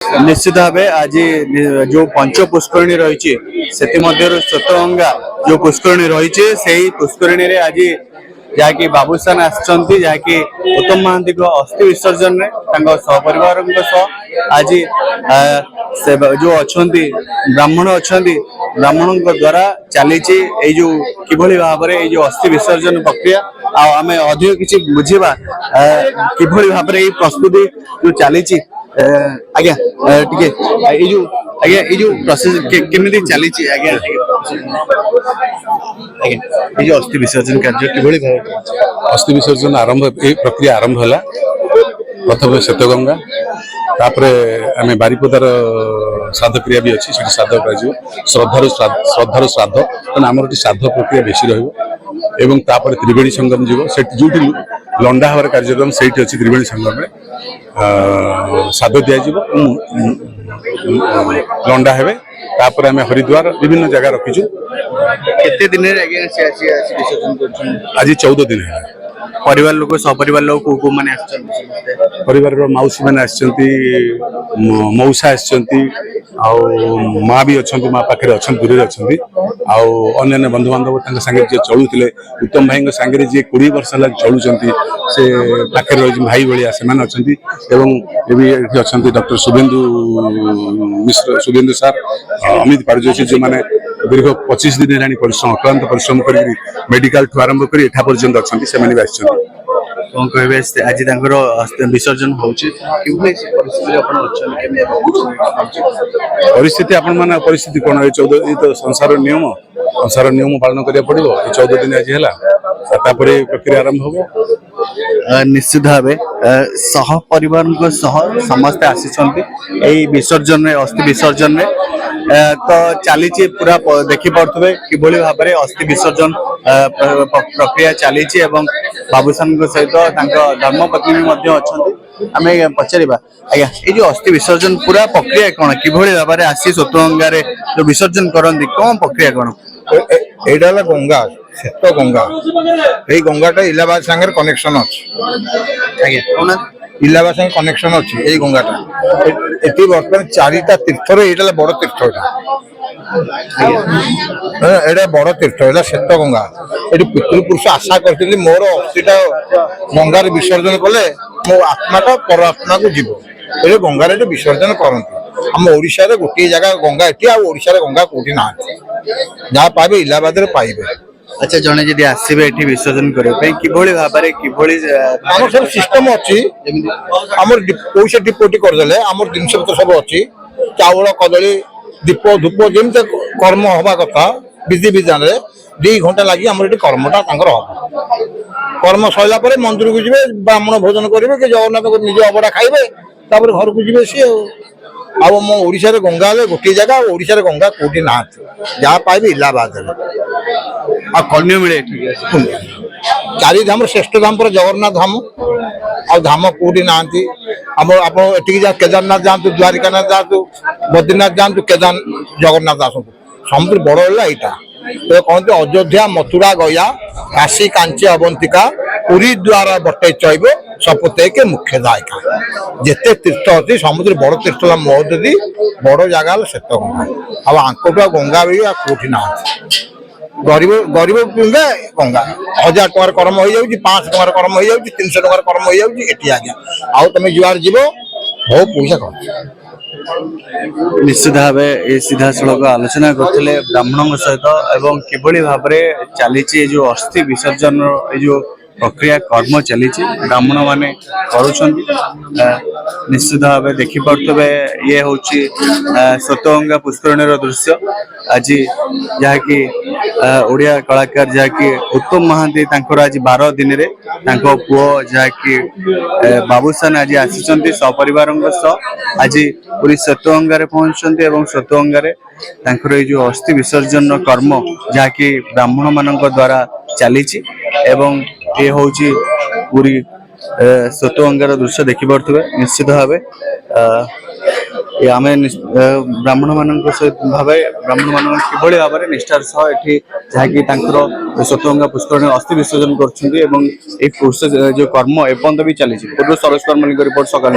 निश्चित भाव आज जो पंच पुष्करणी रही श्वेतगंगा जो पुष्करणी रही से पुष्करणी आज जहाँकि बाबूसान आसचंती जहाँकि उत्तम महांती अस्थि विसर्जन में सहपरिवार आज जो अच्छा ब्राह्मण अच्छा ब्राह्मण द्वारा चली जो किभली भाव में जो अस्थि विसर्जन प्रक्रिया आम अधिक किसी बुझा किभली भाव में प्रस्तुति जो चली आज्ञा टे जो आज्ञा ये जो प्रोसेस केमी चली आज्ञा आज्ञा जो अस्थि विसर्जन कार्य किभली भाव अस्थि विसर्जन आरंभ ए प्रक्रिया आरंभ है प्रथम श्वेतगंगा तापर आम बारिपदार श्राद्ध क्रिया भी अच्छी श्राद्ध कर श्रद्धार श्राद्ध तेना आम श्राद्ध प्रक्रिया बेसी रही तापर त्रिवेणी संगम जीव से जो लंडा हबार कार्यक्रम से अच्छी त्रिवेणी संगम में श्राद्ध दिज्व लंडा हे तापर आम हरिद्वार विभिन्न जगह रखीचु आज 14 दिन है परिवार लोग सपरिवार लोग को माने परिवार मौसी मैंने मौसा माँ भी अच्छा माँ पाखे अच्छा दूर अच्छा अन्य बंधु बांधव सागे जी चलुले उत्तम भाई सागे जी 20 वर्ष है चलुंट से पाखे रही भाई भाया से अच्छा डॉक्टर शुभेन्दु मिश्र शुभेन्दु सार अमित पारजोशी जो मैंने दीर्घ 25 दिन है परिश्रम अक्लांत परिश्रम कर मेडिकल ठू आरंभ कर एठा पर्यंत अच्छा से कौन कहे आज विसर्जन परिस्थिति आपण माने परिस्थिति कौन 14 दिन तो संसार नियम पालन करिया पड़िबो 14 दिन आज है प्रक्रिया आरंभ हो निश्चित भाव सह परिवार समस्ते आसी विसर्जन में अस्थि विसर्जन में तो चली पूरा देखी पड़े किभली भाव में अस्थि विसर्जन प्रक्रिया चली बाबूसान सहित धर्मपत्नी अच्छा आम पचार आज्ञा ये जो अस्थि विसर्जन पूरा प्रक्रिया कौन किभली भाव में आसी श्वेतगंगा जो विसर्जन करती कौन प्रक्रिया कौन एटा गंगा श्वेत गंगा ये गंगाटा इलाहाबाद संगे कनेक्शन अच्छे इलाहाबाद संगे कनेक्शन अच्छी यही गंगाटा ये बर्तमान 4टा तीर्थ ये बड़ तीर्थ एटा बड़ तीर्थ है श्वेत गंगा ये पितृपुरुष आशा करी मोर अस्थि गंगार विसर्जन कले मो आत्माटा पर आत्मा को जीव ये गंगार विसर्जन करती आम ओडिशा रे गोटे जगह गंगा एटी ओडिशा रे गंगा कोठी ना जहाँ पाइबे इलाहाबाद रे पाइबे अच्छा जड़े जब आसबे ये विसर्जन करने किभली भाव में किभली आम सब सिस्टम अच्छी आम पैसा डिपोट करदे आम जिनस पत्र सब अच्छी चाउल कदली दीप धूप जमी कर्म हवा कथा विधि विधान 2 घंटा लगी आम कर्मटा हम कर्म सरला मंदिर को जी ब्राह्मण भोजन करेंगे कि जगन्नाथ निज अबड़ा खाइबे घर को जी सी आम ओडिशा रे गंगा गोटे जगह ओडिशा रे गंगा कोठी ना जहाँ पाइबे इलाहाबाद कन्या मिले 4 धाम श्रेष्ठ धाम पर जगन्नाथ धाम आ धाम कोठी ना आम आप केदारनाथ जातु द्वारिकानाथ जातु बद्रीनाथ जातु केदार जगन्नाथ आसतु समुद्र बड़ है यहाँ कहते अयोध्या मथुरा गया काशी कांची अवंतिका पुरी द्वारा बटे चैब सपुते के मुख्य दायिका जिते तीर्थ अच्छी समुद्र बड़ तीर्थ महोदधी बड़ जगह श्वेत गंगा आंकटा गंगा भी कोठी ना गरीब गरीब गंगा 1000 टकर कर्म हो जाए 500 टकर कर्म हो जाए 300 टकर कर्म हो जाए आज्ञा आउ तुम जुआर जीव बहुत पैसा खर्च निश्चित भाव ये सीधा सड़क आलोचना करते ब्राह्मणों सहित एवं किभली भाव में चली जो अस्थि विसर्जन जो प्रक्रिया कर्म चली ब्राह्मण माने निश्चित भाव देखिपे ये हूँ श्वेतगंगा पुष्करणी दृश्य आज जहाँकि ओडिया कलाकार जहाँकि उत्तम महांती आज 12 दिन रे पुओ जहाँकि बाबूसान आज आसी सपरिवार आज पूरी श्वेतगंगा पहुंचते श्वेतगंगा जो अस्थि विसर्जन कर्म जहाँकि ब्राह्मण मान द्वारा चली ये हूँ पूरी श्वेतगंगार दृश्य देखिपे निश्चित भाव आम ब्राह्मण मान ब्राह्मण मान किभली भाव में निष्ठार सह जहाँकि श्वेतगंगा पुष्करणी अस्थि विसर्जन कर जो कर्म एपर्यंत भी चली पूर्व सरोज कर्मलिक रिपोर्ट सकाल।